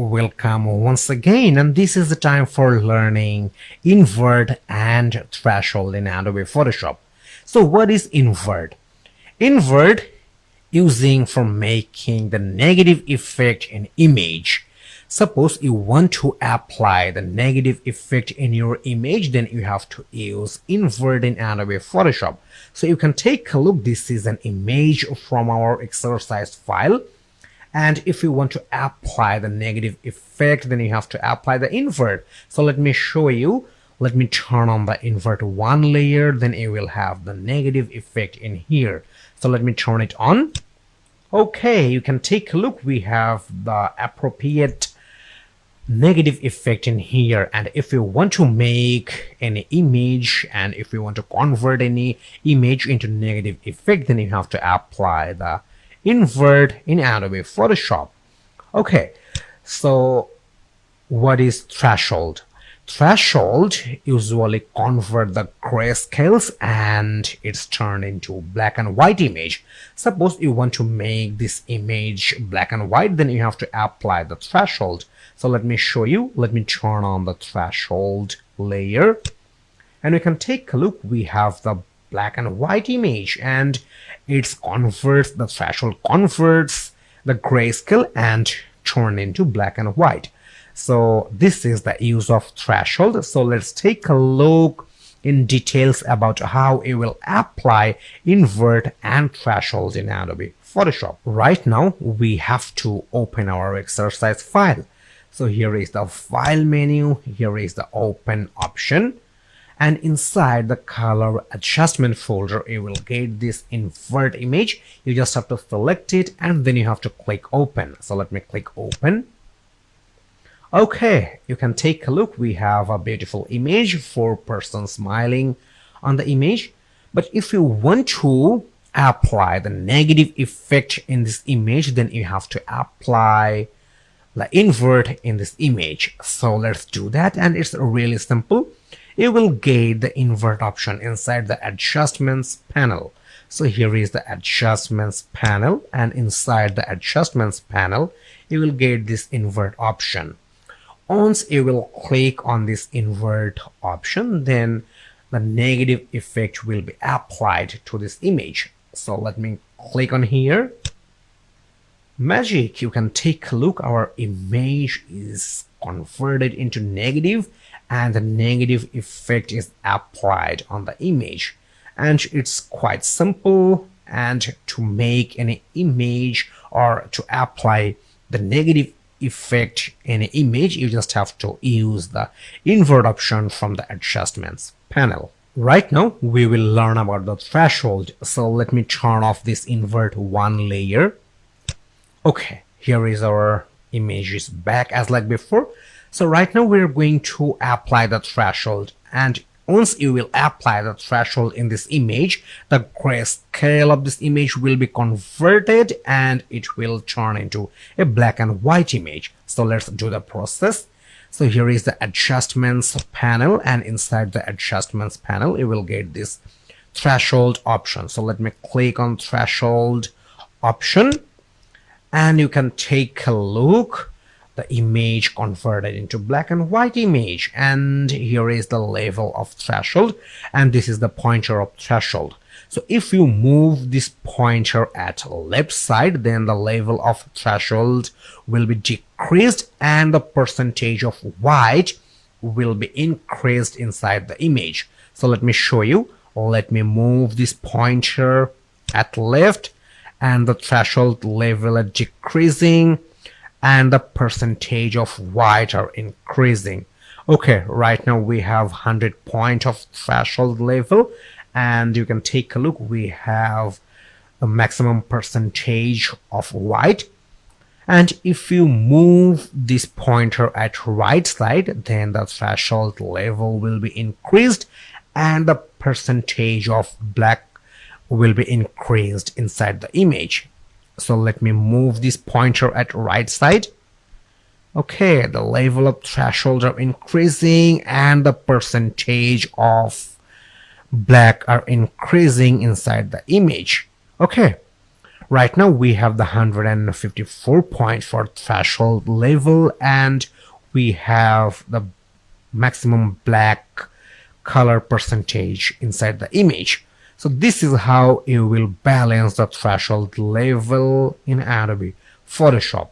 welcome once again, and this is the time for learning invert and threshold in Adobe Photoshop. So what is invert? Invert using for making the negative effect in image. Suppose you want to apply the negative effect in your image, then you have to use invert in Adobe Photoshop. So you can take a look. This is an image from our exercise file. And if you want to apply the negative effect, then you have to apply the invert. So let me show you. Let me turn on the invert one layer, then you will have the negative effect in here. So let me turn it on. Okay, you can take a look. We have the appropriate negative effect in here. And if you want to make any image, and if you want to convert any image into negative effect, then you have to apply the invert in Adobe Photoshop. Okay, so what is threshold? Threshold usually convert the grayscales and it's turned into black and white image. Suppose you want to make this image black and white, then you have to apply the threshold. So let me show you. Let me turn on the threshold layer, and we can take a look. We have the black and white image, and the threshold converts the grayscale and turn into black and white. So this is the use of threshold. So let's take a look in details about how it will apply invert and threshold in Adobe Photoshop. Right now we have to open our exercise file. So here is the file menu, here is the open option, and inside the color adjustment folder you will get this invert image. You just have to select it and then you have to click open. So let me click open. Okay, you can take a look. We have a beautiful image, 4 persons smiling on the image. But if you want to apply the negative effect in this image, then you have to apply the invert in this image. So let's do that, and it's really simple. You will get the invert option inside the adjustments panel. So here is the adjustments panel, and inside the adjustments panel you will get this invert option. Once you will click on this invert option, then the negative effect will be applied to this image. So let me click on here. Magic, you can take a look. Our image is converted into negative and the negative effect is applied on the image. And it's quite simple. And to make any image or to apply the negative effect in an image, you just have to use the invert option from the adjustments panel. Right now we will learn about the threshold. So let me turn off this invert one layer. Okay, here is our image is back as like before. So right now we're going to apply the threshold, and once you will apply the threshold in this image, the grayscale of this image will be converted and it will turn into a black and white image. So let's do the process. So here is the adjustments panel, and inside the adjustments panel you will get this threshold option. So let me click on threshold option, and you can take a look. The image converted into black and white image, and here is the level of threshold, and this is the pointer of threshold. So if you move this pointer at left side, then the level of threshold will be decreased and the percentage of white will be increased inside the image. So let me show you. Let me move this pointer at left, and the threshold level is decreasing and the percentage of white are increasing. Okay, right now we have 100 point of threshold level, and you can take a look. We have the maximum percentage of white, and if you move this pointer at right side, then the threshold level will be increased and the percentage of black will be increased inside the image. So let me move this pointer at right side. Okay, the level of threshold are increasing and the percentage of black are increasing inside the image. Okay, Right now we have the 154 point for threshold level, and we have the maximum black color percentage inside the image. So this is how you will balance the threshold level in Adobe Photoshop.